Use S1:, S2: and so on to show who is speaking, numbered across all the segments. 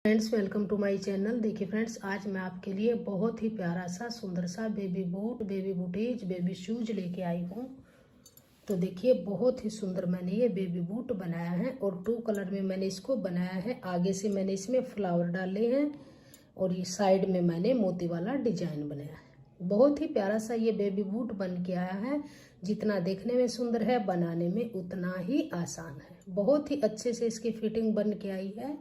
S1: Friends, welcome to my channel. देखिए friends, आज मैं आपके लिए बहुत ही प्यारा सा सुंदर सा baby boot, baby booties, baby shoes लेके आई हूँ। तो देखिए बहुत ही सुंदर मैंने ये बेबी बूट बनाया है और 2 कलर में मैंने इसको बनाया है। आगे से मैंने इसमें फ्लावर डाले हैं और ये साइड में मैंने मोती वाला डिजाइन बनाया है। बहुत ही प्यारा सा ये बेबी बूट बन के आया है। जितना देखने में सुंदर है, बनाने में उतना ही आसान है। बहुत ही अच्छे से इसकी फिटिंग बन के आई है।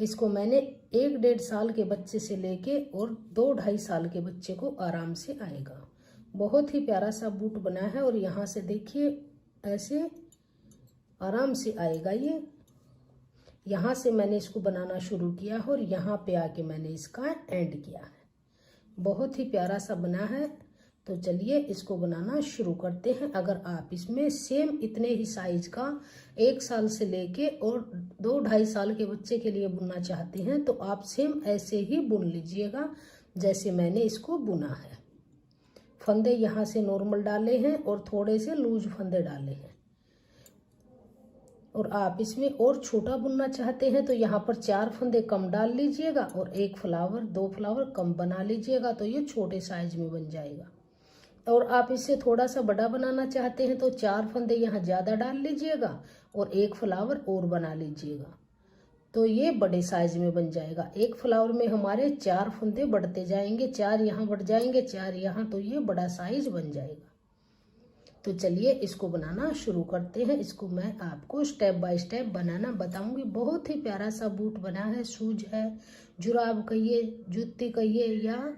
S1: इसको मैंने 1-1.5 साल के बच्चे से लेके और 2-2.5 साल के बच्चे को आराम से आएगा। बहुत ही प्यारा सा बूट बना है और यहाँ से देखिए ऐसे आराम से आएगा ये। यहाँ से मैंने इसको बनाना शुरू किया और यहाँ पे आके मैंने इसका एंड किया है। बहुत ही प्यारा सा बना है। तो चलिए इसको बनाना शुरू करते हैं। अगर आप इसमें सेम इतने ही साइज का 1 साल से लेके और 2-2.5 साल के बच्चे के लिए बुनना चाहते हैं तो आप सेम ऐसे ही बुन लीजिएगा जैसे मैंने इसको बुना है। फंदे यहाँ से नॉर्मल डाले हैं और थोड़े से लूज फंदे डाले हैं। और आप इसमें और छोटा बुनना चाहते हैं तो यहाँ पर 4 फंदे कम डाल लीजिएगा और 1 फ्लावर 2 फ्लावर कम बना लीजिएगा तो ये छोटे साइज में बन जाएगा। और आप इससे थोड़ा सा बड़ा बनाना चाहते हैं तो 4 फंदे यहाँ ज़्यादा डाल लीजिएगा और 1 फ्लावर और बना लीजिएगा तो ये बड़े साइज में बन जाएगा। 1 फ्लावर में हमारे 4 फंदे बढ़ते जाएंगे, 4 यहाँ बढ़ जाएंगे, 4 यहाँ, तो ये बड़ा साइज बन जाएगा। तो चलिए इसको बनाना शुरू करते हैं। इसको मैं आपको स्टेप बाय स्टेप बनाना बताऊंगी। बहुत ही प्यारा सा बूट बना है, शूज है, जुराब कहिए, जूती कहिए या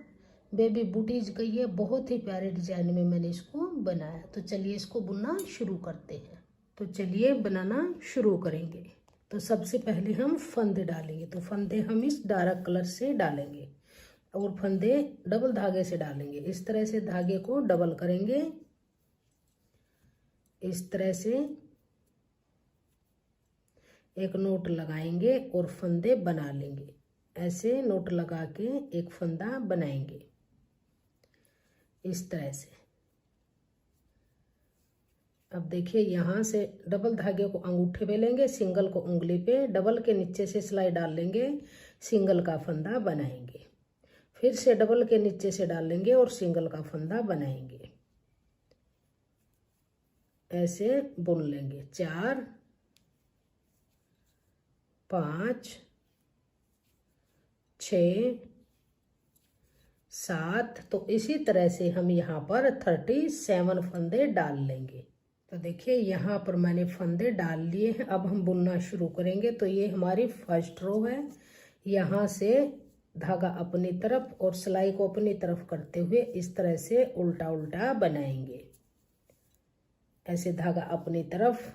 S1: बेबी बूटीज कहिए। बहुत ही प्यारे डिजाइन में मैंने इसको बनाया। तो चलिए इसको बुनना शुरू करते हैं। तो चलिए बनाना शुरू करेंगे। तो सबसे पहले हम फंदे डालेंगे। तो फंदे हम इस डार्क कलर से डालेंगे और फंदे डबल धागे से डालेंगे। इस तरह से धागे को डबल करेंगे, इस तरह से एक नोट लगाएंगे और फंदे बना लेंगे। ऐसे नोट लगा के एक फंदा बनाएंगे इस तरह से। अब देखिए यहाँ से डबल धागे को अंगूठे पे लेंगे, सिंगल को उंगली पे, डबल के नीचे से सिलाई डाल लेंगे, सिंगल का फंदा बनाएंगे। फिर से डबल के नीचे से डाल लेंगे और सिंगल का फंदा बनाएंगे। ऐसे बुन लेंगे 4 5 6 7। तो इसी तरह से हम यहाँ पर 37 फंदे डाल लेंगे। तो देखिए यहाँ पर मैंने फंदे डाल लिए हैं। अब हम बुनना शुरू करेंगे। तो ये हमारी फर्स्ट रो है। यहाँ से धागा अपनी तरफ और सिलाई को अपनी तरफ करते हुए इस तरह से उल्टा उल्टा बनाएंगे। ऐसे धागा अपनी तरफ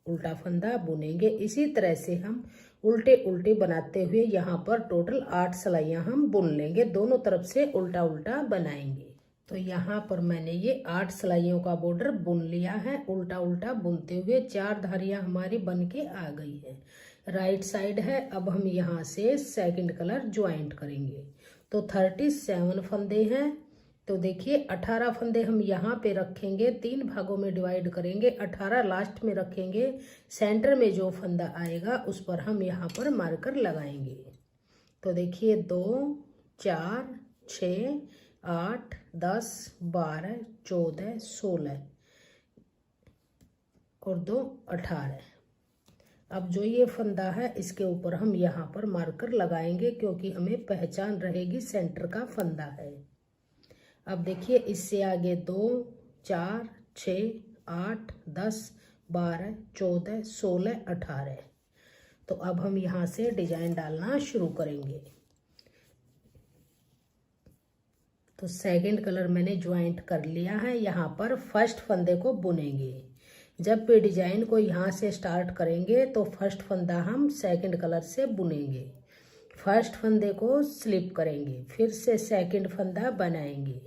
S1: उल्टा फंदा बुनेंगे। इसी तरह से हम उल्टे उल्टे बनाते हुए यहाँ पर टोटल 8 सिलाइयाँ हम बुन लेंगे। दोनों तरफ से उल्टा उल्टा बनाएंगे। तो यहाँ पर मैंने ये 8 सिलाइयों का बॉर्डर बुन लिया है। उल्टा उल्टा बुनते हुए 4 धारियाँ हमारी बन के आ गई है। राइट साइड है। अब हम यहाँ से सेकंड कलर ज्वाइंट करेंगे। तो 37 फंदे हैं। तो देखिए 18 फंदे हम यहाँ पे रखेंगे, 3 भागों में डिवाइड करेंगे, 18 लास्ट में रखेंगे। सेंटर में जो फंदा आएगा उस पर हम यहाँ पर मार्कर लगाएंगे। तो देखिए 2 4 6 8 10 12 14 16 और 2 18। अब जो ये फंदा है इसके ऊपर हम यहाँ पर मार्कर लगाएंगे क्योंकि हमें पहचान रहेगी सेंटर का फंदा है। अब देखिए इससे आगे 2 4 6 8 10 12 14 16 18। तो अब हम यहाँ से डिजाइन डालना शुरू करेंगे। तो सेकंड कलर मैंने ज्वाइंट कर लिया है। यहाँ पर फर्स्ट फंदे को बुनेंगे। जब भी डिजाइन को यहाँ से स्टार्ट करेंगे तो फर्स्ट फंदा हम सेकंड कलर से बुनेंगे। फर्स्ट फंदे को स्लिप करेंगे, फिर से सेकंड फंदा बनाएंगे।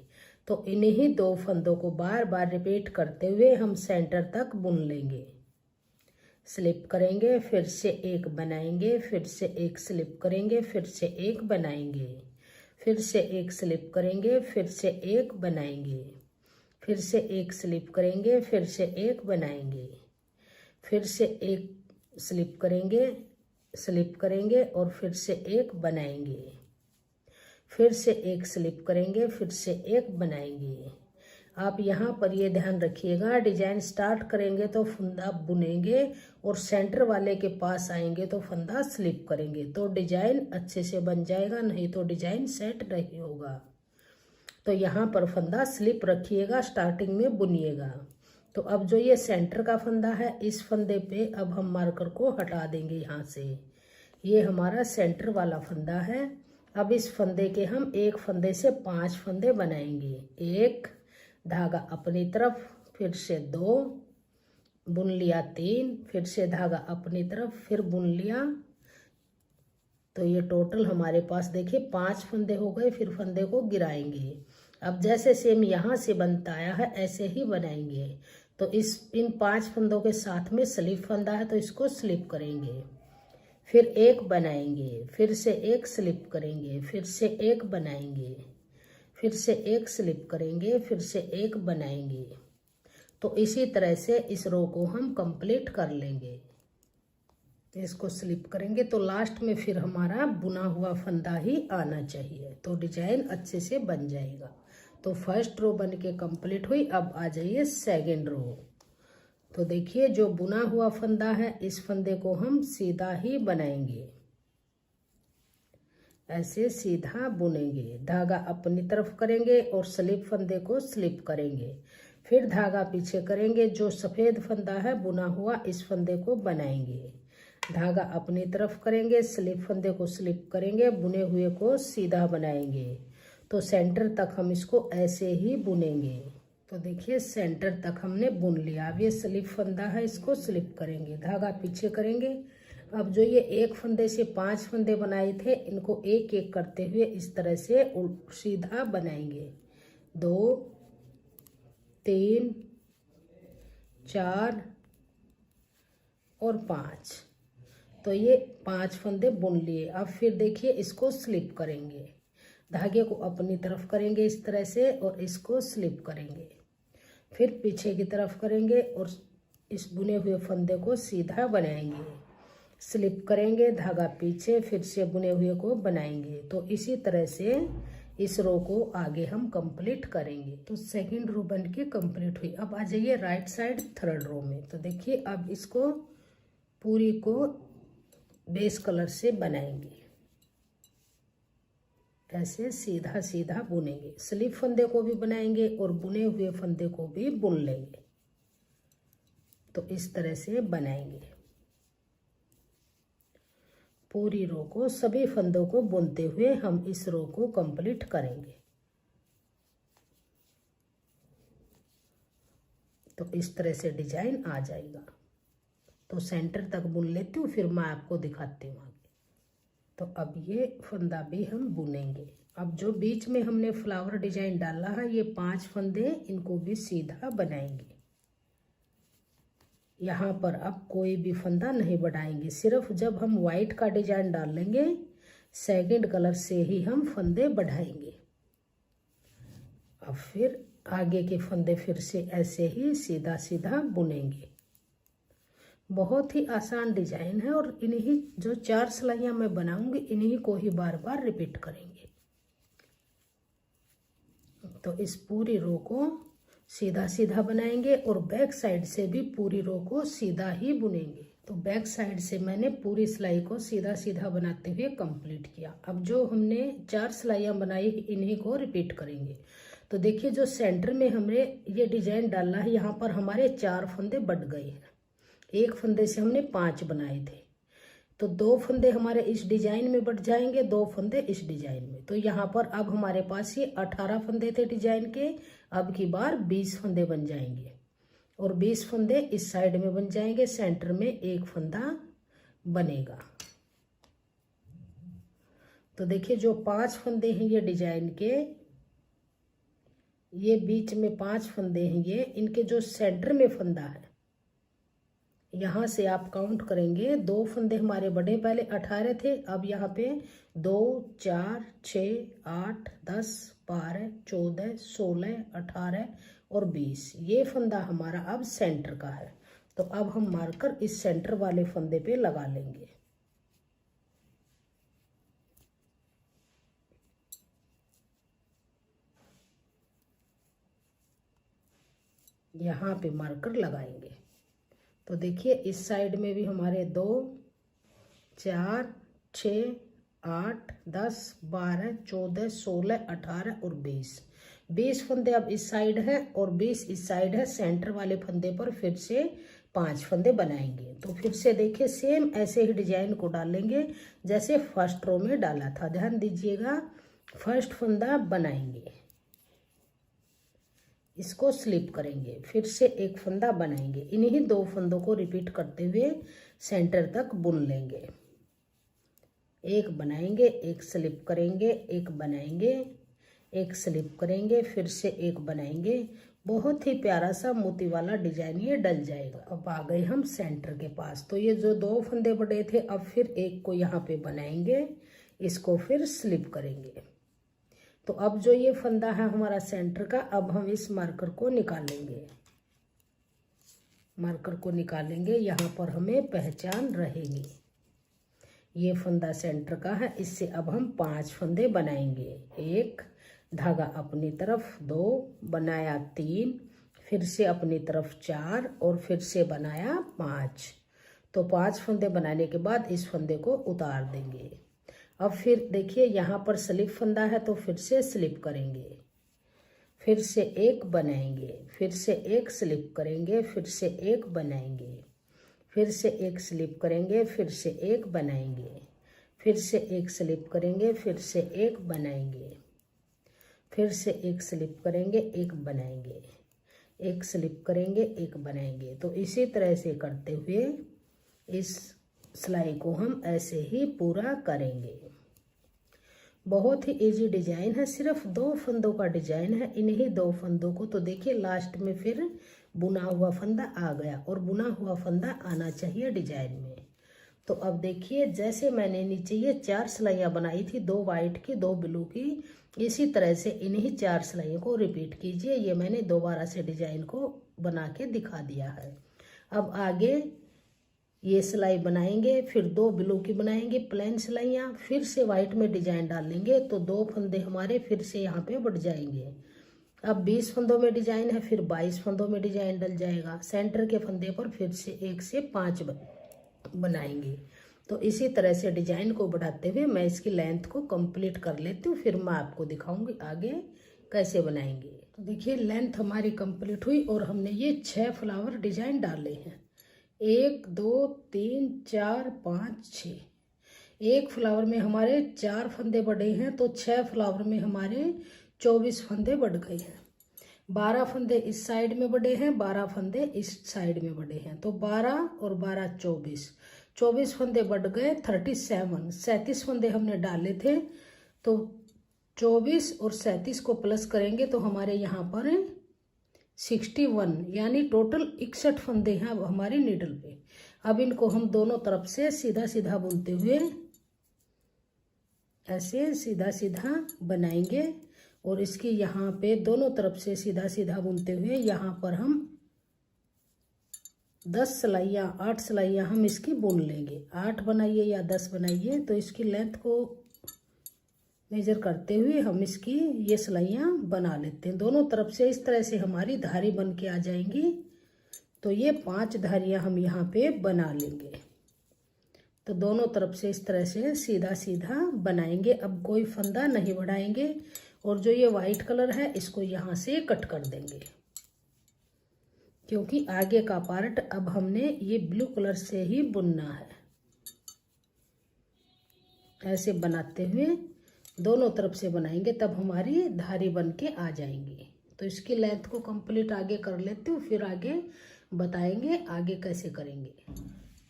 S1: तो इन्हीं 2 फंदों को बार बार रिपीट करते हुए हम सेंटर तक बुन लेंगे। स्लिप करेंगे, फिर से एक बनाएंगे, फिर से एक स्लिप करेंगे, फिर से एक बनाएंगे, फिर से एक स्लिप करेंगे, फिर से एक बनाएंगे, फिर से एक स्लिप करेंगे, फिर से एक बनाएंगे, फिर से एक स्लिप करेंगे, स्लिप करेंगे और फिर से एक बनाएंगे, फिर से एक स्लिप करेंगे, फिर से एक बनाएंगे। आप यहाँ पर ये ध्यान रखिएगा, डिजाइन स्टार्ट करेंगे तो फंदा बुनेंगे और सेंटर वाले के पास आएंगे तो फंदा स्लिप करेंगे, तो डिजाइन अच्छे से बन जाएगा, नहीं तो डिजाइन सेट नहीं होगा। तो यहाँ पर फंदा स्लिप रखिएगा, स्टार्टिंग में बुनिएगा। तो अब जो ये सेंटर का फंदा है, इस फंदे पे अब हम मार्कर को हटा देंगे यहाँ से। ये हमारा सेंटर वाला फंदा है। अब इस फंदे के हम एक फंदे से 5 फंदे बनाएंगे। एक, धागा अपनी तरफ, फिर से 2, बुन लिया 3, फिर से धागा अपनी तरफ, फिर बुन लिया। तो ये टोटल हमारे पास देखिए 5 फंदे हो गए। फिर फंदे को गिराएंगे। अब जैसे सेम यहाँ से बनता आया है ऐसे ही बनाएंगे। तो इन 5 फंदों के साथ में स्लिप फंदा है तो इसको स्लिप करेंगे, फिर एक बनाएंगे, फिर से एक स्लिप करेंगे, फिर से एक बनाएंगे, फिर से एक स्लिप करेंगे, फिर से एक बनाएंगे। तो इसी तरह से इस रो को हम कंप्लीट कर लेंगे। इसको स्लिप करेंगे तो लास्ट में फिर हमारा बुना हुआ फंदा ही आना चाहिए, तो डिजाइन अच्छे से बन जाएगा। तो फर्स्ट रो बन के कंप्लीट हुई। अब आ जाइए सेकेंड रो। तो देखिए जो बुना हुआ फंदा है, इस फंदे को हम सीधा ही बनाएंगे, ऐसे सीधा बुनेंगे। धागा अपनी तरफ करेंगे और स्लिप फंदे को स्लिप करेंगे, फिर धागा पीछे करेंगे। जो सफेद फंदा है बुना हुआ, इस फंदे को बनाएंगे। धागा अपनी तरफ करेंगे, स्लिप फंदे को स्लिप करेंगे, बुने हुए को सीधा बनाएंगे। तो सेंटर तक हम इसको ऐसे ही बुनेंगे। तो देखिए सेंटर तक हमने बुन लिया। अब ये स्लिप फंदा है, इसको स्लिप करेंगे, धागा पीछे करेंगे। अब जो ये एक फंदे से 5 फंदे बनाए थे, इनको एक एक करते हुए इस तरह से सीधा बनाएंगे। 2, 3, 4 और 5। तो ये 5 फंदे बुन लिए। अब फिर देखिए इसको स्लिप करेंगे, धागे को अपनी तरफ करेंगे इस तरह से और इसको स्लिप करेंगे, फिर पीछे की तरफ करेंगे और इस बुने हुए फंदे को सीधा बनाएंगे, स्लिप करेंगे, धागा पीछे, फिर से बुने हुए को बनाएंगे। तो इसी तरह से इस रो को आगे हम कंप्लीट करेंगे। तो सेकंड रो बन के कंप्लीट हुई। अब आ जाइए राइट साइड थर्ड रो में। तो देखिए अब इसको पूरी को बेस कलर से बनाएंगे, ऐसे सीधा सीधा बुनेंगे। स्लिप फंदे को भी बनाएंगे और बुने हुए फंदे को भी बुन लेंगे। तो इस तरह से बनाएंगे पूरी रो को। सभी फंदों को बुनते हुए हम इस रो को कंप्लीट करेंगे। तो इस तरह से डिजाइन आ जाएगा। तो सेंटर तक बुन लेती हूँ, फिर मैं आपको दिखाती हूँ आगे। तो अब ये फंदा भी हम बुनेंगे। अब जो बीच में हमने फ्लावर डिजाइन डाला है, ये 5 फंदे, इनको भी सीधा बनाएंगे। यहाँ पर अब कोई भी फंदा नहीं बढ़ाएंगे, सिर्फ जब हम व्हाइट का डिजाइन डाल लेंगे सेकंड कलर से ही हम फंदे बढ़ाएंगे। अब फिर आगे के फंदे फिर से ऐसे ही सीधा सीधा बुनेंगे। बहुत ही आसान डिजाइन है और इन्हीं जो 4 सिलाइयाँ मैं बनाऊंगी, इन्हीं को ही बार बार रिपीट करेंगे। तो इस पूरी रो को सीधा सीधा बनाएंगे और बैक साइड से भी पूरी रो को सीधा ही बुनेंगे। तो बैक साइड से मैंने पूरी सिलाई को सीधा सीधा बनाते हुए कंप्लीट किया। अब जो हमने 4 सिलाइयाँ बनाई, इन्हीं को रिपीट करेंगे। तो देखिए जो सेंटर में हमने ये डिजाइन डाला है, यहाँ पर हमारे 4 फंदे बढ़ गए हैं। एक फंदे से हमने 5 बनाए थे, तो 2 फंदे हमारे इस डिजाइन में बढ़ जाएंगे, 2 फंदे इस डिजाइन में। तो यहाँ पर अब हमारे पास ये 18 फंदे थे डिजाइन के, अब की बार 20 फंदे बन जाएंगे और 20 फंदे इस साइड में बन जाएंगे। सेंटर में एक फंदा बनेगा। तो देखिए जो 5 फंदे हैं ये डिजाइन के, ये बीच में 5 फंदे हैं, ये इनके जो सेंटर में फंदा है, यहाँ से आप काउंट करेंगे। 2 फंदे हमारे बड़े, पहले 18 थे, अब यहाँ पे 2, 4, 6, 8, 10, 12, 14, 16, 18 और 20। ये फंदा हमारा अब सेंटर का है। तो अब हम मार्कर इस सेंटर वाले फंदे पे लगा लेंगे। यहाँ पे मार्कर लगाएंगे। तो देखिए इस साइड में भी हमारे 2, 4, 6, 8, 10, 12, 14, 16, 18 और 20 फंदे अब इस साइड है और 20 इस साइड है। सेंटर वाले फंदे पर फिर से 5 फंदे बनाएंगे। तो फिर से देखिए सेम ऐसे ही डिजाइन को डालेंगे जैसे फर्स्ट रो में डाला था। ध्यान दीजिएगा, फर्स्ट फंदा बनाएंगे, इसको स्लिप करेंगे, फिर से एक फंदा बनाएंगे, इन्हीं 2 फंदों को रिपीट करते हुए सेंटर तक बुन लेंगे। एक बनाएंगे, एक स्लिप करेंगे, एक बनाएंगे, एक स्लिप करेंगे, फिर से एक बनाएंगे। बहुत ही प्यारा सा मोती वाला डिजाइन ये डल जाएगा। अब आ गए हम सेंटर के पास। तो ये जो 2 फंदे बड़े थे, अब फिर एक को यहाँ पे बनाएंगे, इसको फिर स्लिप करेंगे। तो अब जो ये फंदा है हमारा सेंटर का, अब हम इस मार्कर को निकालेंगे। मार्कर को निकालेंगे, यहाँ पर हमें पहचान रहेगी। ये फंदा सेंटर का है, इससे अब हम 5 फंदे बनाएंगे। 1 धागा अपनी तरफ, 2 बनाया, 3 फिर से अपनी तरफ, 4 और फिर से बनाया 5। तो 5 फंदे बनाने के बाद इस फंदे को उतार देंगे। अब फिर देखिए यहाँ पर स्लिप फंदा है, तो फिर से स्लिप करेंगे, फिर से एक बनाएंगे, फिर से एक स्लिप करेंगे, फिर से एक बनाएंगे, फिर से एक स्लिप करेंगे, फिर से एक बनाएंगे, फिर से एक स्लिप करेंगे, फिर से एक बनाएंगे, फिर से एक स्लिप करेंगे, एक बनाएंगे, एक स्लिप करेंगे, एक बनाएंगे। तो इसी तरह से करते हुए इस सिलाई को हम ऐसे ही पूरा करेंगे। बहुत ही इजी डिजाइन है, सिर्फ 2 फंदों का डिजाइन है। इन्हीं 2 फंदों को तो देखिए लास्ट में फिर बुना हुआ फंदा आ गया, और बुना हुआ फंदा आना चाहिए डिजाइन में। तो अब देखिए जैसे मैंने नीचे ये 4 सिलाइयाँ बनाई थी, 2 वाइट की, 2 ब्लू की, इसी तरह से इन्हीं 4 सिलाइयों को रिपीट कीजिए। ये मैंने दोबारा से डिजाइन को बना के दिखा दिया है। अब आगे ये सिलाई बनाएंगे, फिर 2 ब्लू की बनाएंगे प्लेन सिलाइयाँ, फिर से वाइट में डिजाइन डालेंगे। तो 2 फंदे हमारे फिर से यहाँ पे बढ़ जाएंगे। अब 20 फंदों में डिजाइन है, फिर 22 फंदों में डिजाइन डल जाएगा। सेंटर के फंदे पर फिर से 1 से 5 बनाएंगे। तो इसी तरह से डिजाइन को बढ़ाते हुए मैं इसकी लेंथ को कंप्लीट कर लेती हूँ, फिर मैं आपको दिखाऊंगी आगे कैसे बनाएंगे। तो देखिए लेंथ हमारी कंप्लीट हुई और हमने ये 6 फ्लावर डिजाइन डाले हैं। 1 2 3 4 5 6। एक फ्लावर में हमारे 4 फंदे बढ़े हैं, तो 6 फ्लावर में हमारे 24 फंदे बढ़ गए हैं। 12 फंदे इस साइड में बढ़े हैं, 12 फंदे इस साइड में बढ़े हैं। तो 12 और 12 24 फंदे बढ़ गए 37 फंदे हमने डाले थे। तो 24 और 37 को प्लस करेंगे तो हमारे यहाँ पर 61 यानी टोटल 61 फंदे हैं अब हमारे नीडल पे। अब इनको हम दोनों तरफ से सीधा सीधा बुनते हुए ऐसे सीधा सीधा बनाएंगे, और इसकी यहाँ पे दोनों तरफ से सीधा सीधा बुनते हुए यहाँ पर हम 10 सिलाइयाँ 8 सिलाइयाँ हम इसकी बुन लेंगे। 8 बनाइए या 10 बनाइए, तो इसकी लेंथ को मेजर करते हुए हम इसकी ये सिलाइयाँ बना लेते हैं। दोनों तरफ से इस तरह से हमारी धारी बन के आ जाएंगी। तो ये 5 धारियाँ हम यहाँ पे बना लेंगे। तो दोनों तरफ से इस तरह से सीधा सीधा बनाएंगे। अब कोई फंदा नहीं बढ़ाएंगे, और जो ये वाइट कलर है इसको यहाँ से कट कर देंगे, क्योंकि आगे का पार्ट अब हमने ये ब्लू कलर से ही बुनना है। ऐसे बनाते हुए दोनों तरफ से बनाएंगे, तब हमारी धारी बन के आ जाएंगी। तो इसकी लेंथ को कंप्लीट आगे कर लेते हूँ, फिर आगे बताएंगे आगे कैसे करेंगे।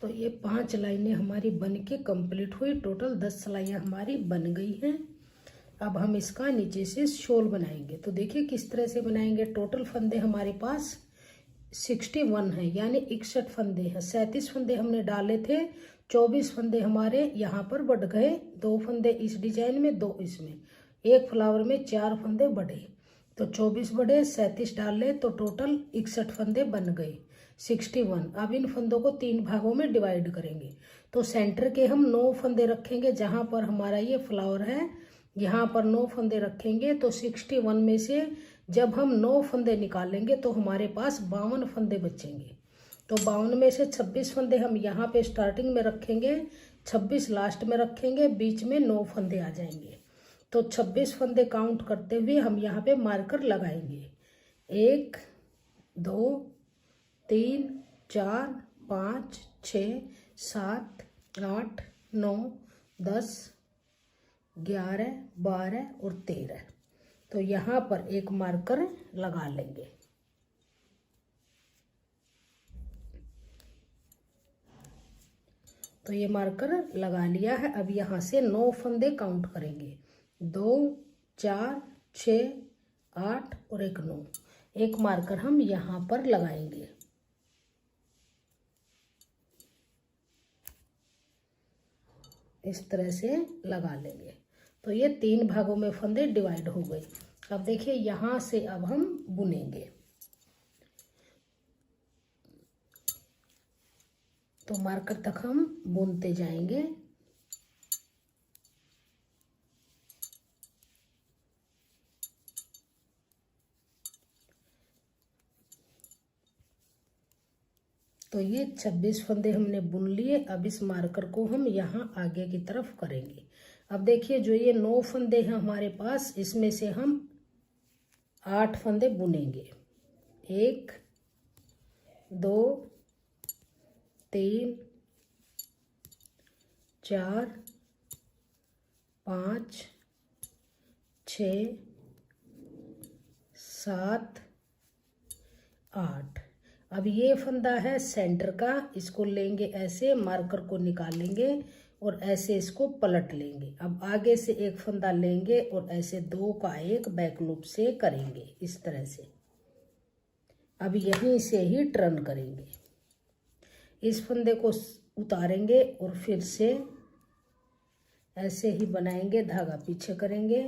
S1: तो ये 5 लाइनें हमारी बन के कंप्लीट हुई। टोटल 10 सिलाइयाँ हमारी बन गई हैं। अब हम इसका नीचे से शोल बनाएंगे। तो देखिए किस तरह से बनाएंगे। टोटल फंदे हमारे पास 61 है, यानी 61 फंदे हैं। 37 फंदे हमने डाले थे, 24 फंदे हमारे यहाँ पर बढ़ गए। 2 फंदे इस डिजाइन में, 2 इसमें। एक फ्लावर में 4 फंदे बढ़े, तो 24 बढ़े, 37 डाले, तो टोटल 61 फंदे बन गए 61। अब इन फंदों को 3 भागों में डिवाइड करेंगे। तो सेंटर के हम 9 फंदे रखेंगे, जहाँ पर हमारा ये फ्लावर है यहाँ पर 9 फंदे रखेंगे। तो 61 में से जब हम 9 फंदे निकालेंगे तो हमारे पास 52 फंदे बचेंगे। तो 52 में से 26 फंदे हम यहाँ पे स्टार्टिंग में रखेंगे, 26 लास्ट में रखेंगे, बीच में 9 फंदे आ जाएंगे। तो 26 फंदे काउंट करते हुए हम यहाँ पे मार्कर लगाएंगे। 1 2 3 4 5 6 7 8 9 10 11 12 और 13। तो यहाँ पर एक मार्कर लगा लेंगे। तो ये मार्कर लगा लिया है। अब यहाँ से 9 फंदे काउंट करेंगे। 2 4 6 8 और एक 9। एक मार्कर हम यहाँ पर लगाएंगे। इस तरह से लगा लेंगे। तो ये 3 भागों में फंदे डिवाइड हो गए। अब देखिए यहाँ से अब हम बुनेंगे। तो मार्कर तक हम बुनते जाएंगे। तो ये 26 फंदे हमने बुन लिए। अब इस मार्कर को हम यहाँ आगे की तरफ करेंगे। अब देखिए जो ये 9 फंदे हैं हमारे पास, इसमें से हम 8 फंदे बुनेंगे। 1 2 3 4 5 6 7 8। अब ये फंदा है सेंटर का, इसको लेंगे ऐसे, मार्कर को निकालेंगे और ऐसे इसको पलट लेंगे। अब आगे से एक फंदा लेंगे और ऐसे 2 का एक बैक लूप से करेंगे इस तरह से। अब यहीं से ही टर्न करेंगे। इस फंदे को उतारेंगे और फिर से ऐसे ही बनाएंगे, धागा पीछे करेंगे।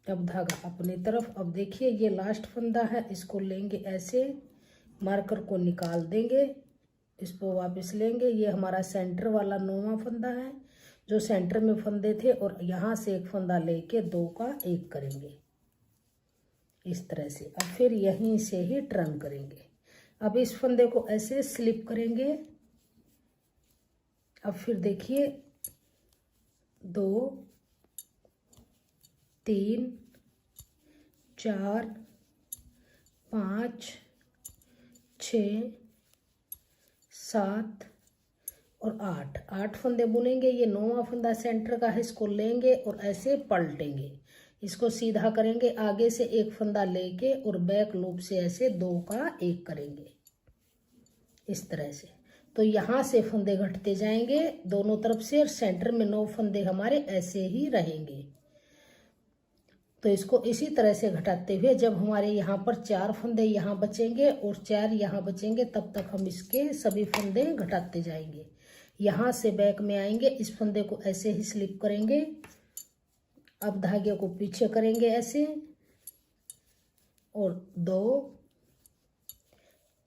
S1: अब धागा अपनी तरफ। अब देखिए ये लास्ट फंदा है, इसको लेंगे ऐसे, मार्कर को निकाल देंगे, इसको वापस लेंगे। ये हमारा सेंटर वाला 9वां फंदा है जो सेंटर में फंदे थे, और यहाँ से एक फंदा लेके 2 का एक करेंगे इस तरह से। अब फिर यहीं से ही टर्न करेंगे। अब इस फंदे को ऐसे स्लिप करेंगे। अब फिर देखिए 2 3 4 5 6 7 और 8 फंदे बुनेंगे। ये 9वां फंदा सेंटर का है, इसको लेंगे और ऐसे पलटेंगे, इसको सीधा करेंगे, आगे से एक फंदा लेके और बैक लूप से ऐसे 2 का एक करेंगे इस तरह से। तो यहाँ से फंदे घटते जाएंगे दोनों तरफ से, और सेंटर में 9 फंदे हमारे ऐसे ही रहेंगे। तो इसको इसी तरह से घटाते हुए जब हमारे यहाँ पर 4 फंदे यहाँ बचेंगे और 4 यहाँ बचेंगे, तब तक हम इसके सभी फंदे घटाते जाएंगे। यहाँ से बैक में आएंगे, इस फंदे को ऐसे ही स्लिप करेंगे। अब धागे को पीछे करेंगे ऐसे, और 2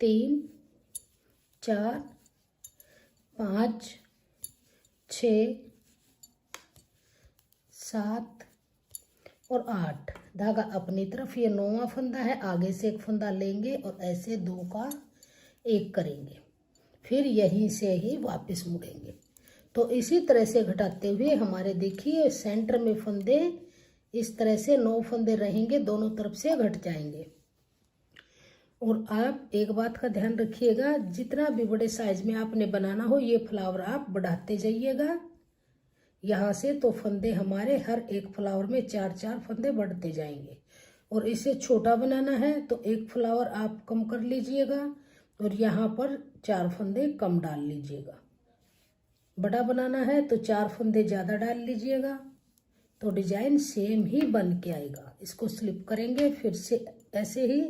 S1: 3 4 5 6 7 और 8। धागा अपनी तरफ। ये 9वां फंदा है, आगे से एक फंदा लेंगे और ऐसे 2 का एक करेंगे, फिर यहीं से ही वापस मुड़ेंगे। तो इसी तरह से घटाते हुए हमारे देखिए सेंटर में फंदे इस तरह से 9 फंदे रहेंगे, दोनों तरफ से घट जाएंगे। और आप एक बात का ध्यान रखिएगा, जितना भी बड़े साइज में आपने बनाना हो, ये फ्लावर आप बढ़ाते जाइएगा यहाँ से। तो फंदे हमारे हर एक फ्लावर में 4-4 फंदे बढ़ते जाएंगे। और इसे छोटा बनाना है तो एक फ्लावर आप कम कर लीजिएगा और यहाँ पर 4 फंदे कम डाल लीजिएगा। बड़ा बनाना है तो 4 फंदे ज़्यादा डाल लीजिएगा, तो डिजाइन सेम ही बन के आएगा। इसको स्लिप करेंगे, फिर से ऐसे ही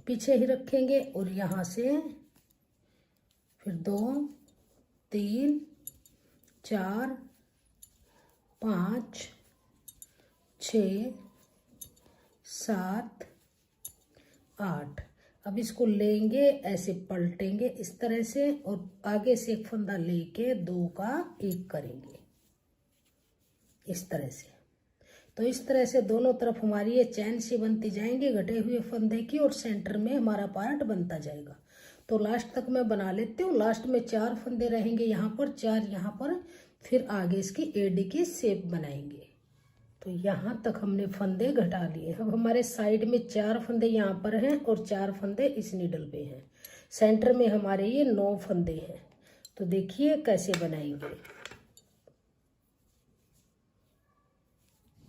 S1: पीछे ही रखेंगे और यहाँ से फिर 2 3 4 5 6 7, 8। अब इसको लेंगे, ऐसे पलटेंगे इस तरह से और आगे से एक फंदा लेके 2 का 1 करेंगे इस तरह से। तो इस तरह से दोनों तरफ हमारी ये चैन सी बनती जाएंगी घटे हुए फंदे की, और सेंटर में हमारा पार्ट बनता जाएगा। तो लास्ट तक मैं बना लेती हूँ। लास्ट में 4 फंदे रहेंगे यहाँ पर, 4 यहाँ पर, फिर आगे इसकी एडी की शेप बनाएंगे। तो यहाँ तक हमने फंदे घटा लिए। अब हमारे साइड में 4 फंदे यहाँ पर हैं और 4 फंदे इस नीडल पे हैं। सेंटर में हमारे ये 9 फंदे हैं। तो देखिए कैसे बनाएंगे।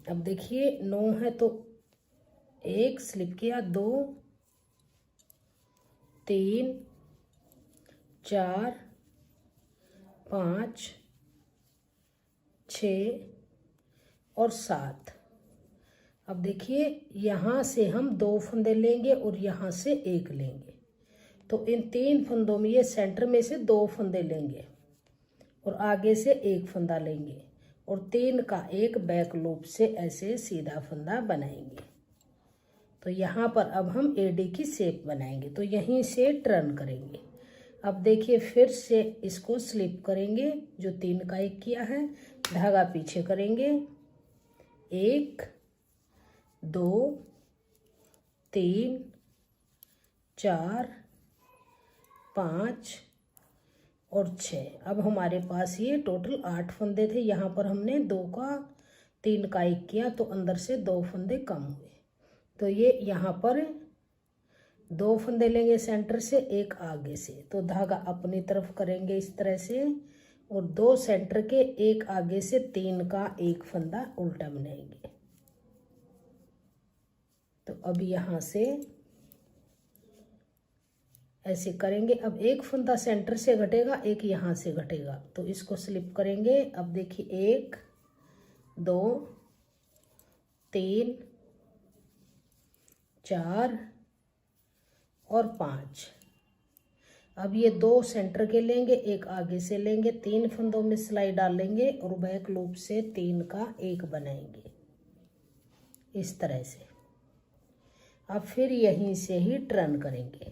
S1: अब देखिए 9 है तो 1 स्लिप किया, 2, 3, 4, 5, 6 और 7। अब देखिए यहाँ से हम 2 फंदे लेंगे और यहाँ से 1 लेंगे। तो इन 3 फंदों में ये सेंटर में से 2 फंदे लेंगे और आगे से 1 फंदा लेंगे और 3 का 1 बैक लूप से ऐसे सीधा फंदा बनाएंगे। तो यहाँ पर अब हम एडी की शेप बनाएंगे। तो यहीं से टर्न करेंगे। अब देखिए फिर से इसको स्लिप करेंगे, जो 3 का 1 किया है, धागा पीछे करेंगे, 1, 2, 3, 4, 5 और 6। अब हमारे पास ये टोटल 8 फंदे थे। यहाँ पर हमने 2 का 3 का 1 किया तो अंदर से 2 फंदे कम हुए। तो ये यहाँ पर 2 फंदे लेंगे सेंटर से, 1 आगे से। तो धागा अपनी तरफ करेंगे इस तरह से और 2 सेंटर के, 1 आगे से, 3 का 1 फंदा उल्टा बनाएंगे। तो अब यहाँ से ऐसे करेंगे। अब 1 फंदा सेंटर से घटेगा, 1 यहाँ से घटेगा। तो इसको स्लिप करेंगे। अब देखिए 1, 2, 3, 4 और 5। अब ये 2 सेंटर के लेंगे, 1 आगे से लेंगे, 3 फंदों में सिलाई डालेंगे और बैक लूप से 3 का 1 बनाएंगे इस तरह से। अब फिर यहीं से ही टर्न करेंगे।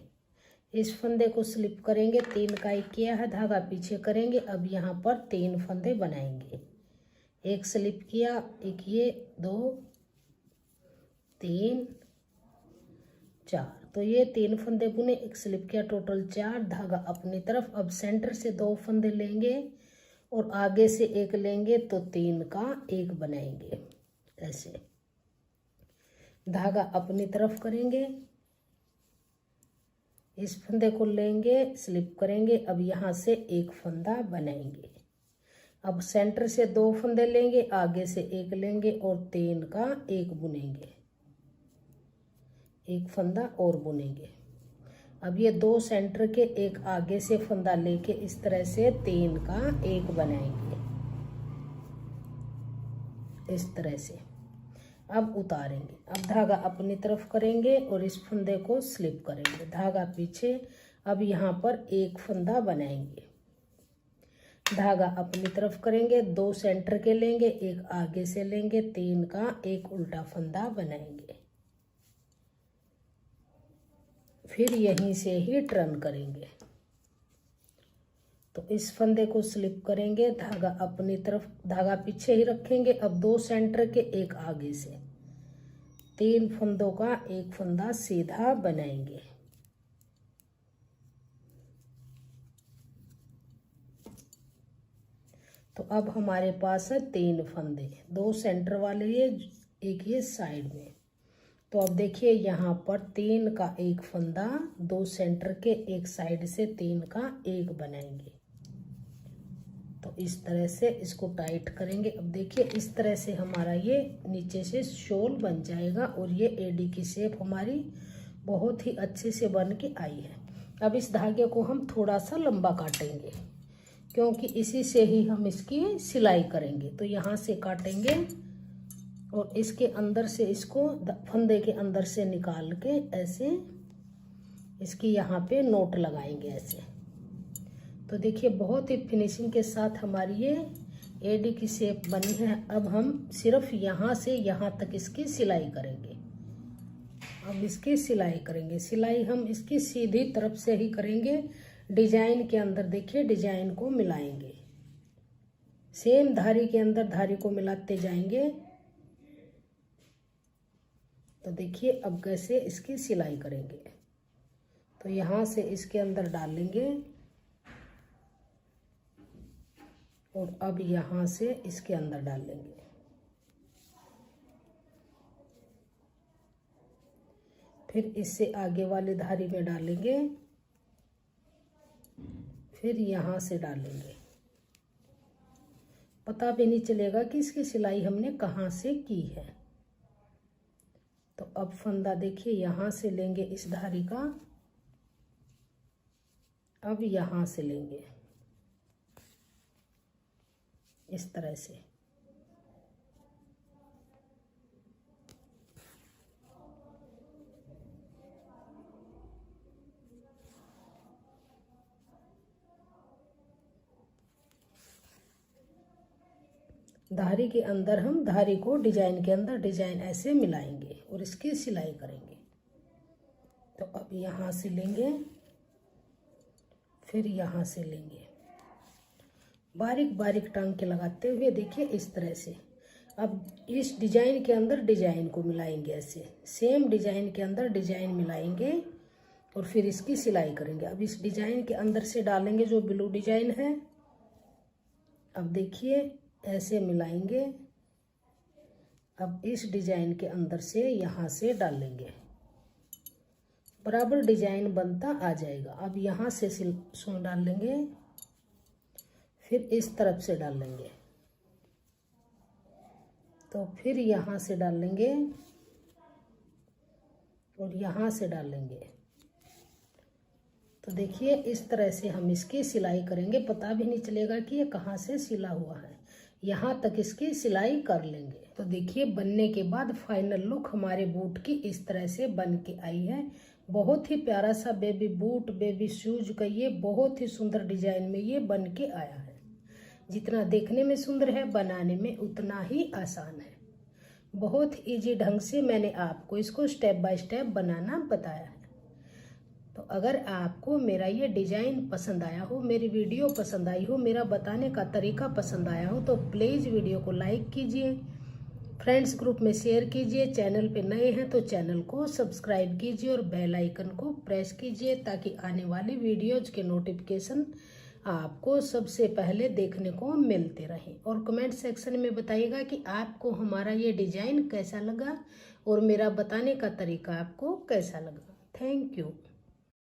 S1: इस फंदे को स्लिप करेंगे, 3 का 1 किया है, धागा पीछे करेंगे। अब यहाँ पर 3 फंदे बनाएंगे, 1 स्लिप किया, 1 ये, 2, 3, 4। तो ये 3 फंदे बुने, 1 स्लिप किया, टोटल 4। धागा अपनी तरफ। अब सेंटर से 2 फंदे लेंगे और आगे से 1 लेंगे तो 3 का 1 बनाएंगे ऐसे। धागा अपनी तरफ करेंगे, इस फंदे को लेंगे, स्लिप करेंगे। अब यहाँ से 1 फंदा बनाएंगे। अब सेंटर से 2 फंदे लेंगे, आगे से 1 लेंगे और 3 का 1 बुनेंगे, 1 फंदा और बुनेंगे। अब ये 2 सेंटर के, 1 आगे से फंदा लेके इस तरह से 3 का 1 बनाएंगे इस तरह से। अब उतारेंगे। अब धागा अपनी तरफ करेंगे और इस फंदे को स्लिप करेंगे, धागा पीछे। अब यहाँ पर 1 फंदा बनाएंगे, धागा अपनी तरफ करेंगे, 2 सेंटर के लेंगे, 1 आगे से लेंगे, 3 का 1 उल्टा फंदा बनाएंगे। फिर यहीं से ही टर्न करेंगे। तो इस फंदे को स्लिप करेंगे, धागा अपनी तरफ, धागा पीछे ही रखेंगे। अब 2 सेंटर के, 1 आगे से, 3 फंदों का 1 फंदा सीधा बनाएंगे। तो अब हमारे पास है 3 फंदे, 2 सेंटर वाले ये, 1 ये साइड में। तो अब देखिए यहाँ पर 3 का 1 फंदा, 2 सेंटर के, 1 साइड से 3 का 1 बनाएंगे। तो इस तरह से इसको टाइट करेंगे। अब देखिए इस तरह से हमारा ये नीचे से शॉल बन जाएगा और ये एडी की शेप हमारी बहुत ही अच्छे से बन के आई है। अब इस धागे को हम थोड़ा सा लंबा काटेंगे क्योंकि इसी से ही हम इसकी सिलाई करेंगे। तो यहाँ से काटेंगे और इसके अंदर से इसको फंदे के अंदर से निकाल के ऐसे इसकी यहाँ पे नोट लगाएंगे ऐसे। तो देखिए बहुत ही फिनिशिंग के साथ हमारी ये एडी की शेप बनी है। अब हम सिर्फ यहाँ से यहाँ तक इसकी सिलाई करेंगे। अब इसकी सिलाई करेंगे। सिलाई हम इसकी सीधी तरफ से ही करेंगे। डिजाइन के अंदर देखिए डिजाइन को मिलाएंगे, सेम धारी के अंदर धारी को मिलाते जाएंगे। तो देखिए अब कैसे इसकी सिलाई करेंगे। तो यहाँ से इसके अंदर डालेंगे और अब यहाँ से इसके अंदर डालेंगे। फिर इससे आगे वाली धारी में डालेंगे, फिर यहाँ से डालेंगे। पता भी नहीं चलेगा कि इसकी सिलाई हमने कहाँ से की है। तो अब फंदा देखिए यहाँ से लेंगे इस धारी का, अब यहाँ से लेंगे इस तरह से। धारी के अंदर हम धारी को डिजाइन के अंदर डिजाइन ऐसे मिलाएंगे और इसकी सिलाई करेंगे। तो अब यहाँ से लेंगे, फिर यहाँ से लेंगे, बारीक बारीक टांग के लगाते हुए देखिए इस तरह से। अब इस डिजाइन के अंदर डिजाइन को मिलाएंगे ऐसे, सेम डिजाइन के अंदर डिजाइन मिलाएंगे और फिर इसकी सिलाई करेंगे। अब इस डिजाइन के अंदर से डालेंगे जो ब्लू डिजाइन है। अब देखिए ऐसे मिलाएंगे। अब इस डिजाइन के अंदर से यहाँ से डालेंगे, बराबर डिजाइन बनता आ जाएगा। अब यहाँ से सुई डाल लेंगे, फिर इस तरफ से डाल लेंगे, तो फिर यहाँ से डाल लेंगे और यहाँ से डाल लेंगे। तो देखिए इस तरह से हम इसकी सिलाई करेंगे, पता भी नहीं चलेगा कि ये कहाँ से सिला हुआ है। यहाँ तक इसकी सिलाई कर लेंगे। तो देखिए बनने के बाद फाइनल लुक हमारे बूट की इस तरह से बन के आई है। बहुत ही प्यारा सा बेबी बूट, बेबी शूज का ये बहुत ही सुंदर डिजाइन में ये बन के आया है। जितना देखने में सुंदर है बनाने में उतना ही आसान है। बहुत इजी ढंग से मैंने आपको इसको स्टेप बाय स्टेप बनाना बताया है। तो अगर आपको मेरा ये डिजाइन पसंद आया हो, मेरी वीडियो पसंद आई हो, मेरा बताने का तरीका पसंद आया हो, तो प्लीज़ वीडियो को लाइक कीजिए, फ्रेंड्स ग्रुप में शेयर कीजिए। चैनल पे नए हैं तो चैनल को सब्सक्राइब कीजिए और बेल आइकन को प्रेस कीजिए ताकि आने वाली वीडियोज के नोटिफिकेशन आपको सबसे पहले देखने को मिलते रहें। और कमेंट सेक्शन में बताइएगा कि आपको हमारा ये डिजाइन कैसा लगा और मेरा बताने का तरीका आपको कैसा लगा। Thank you.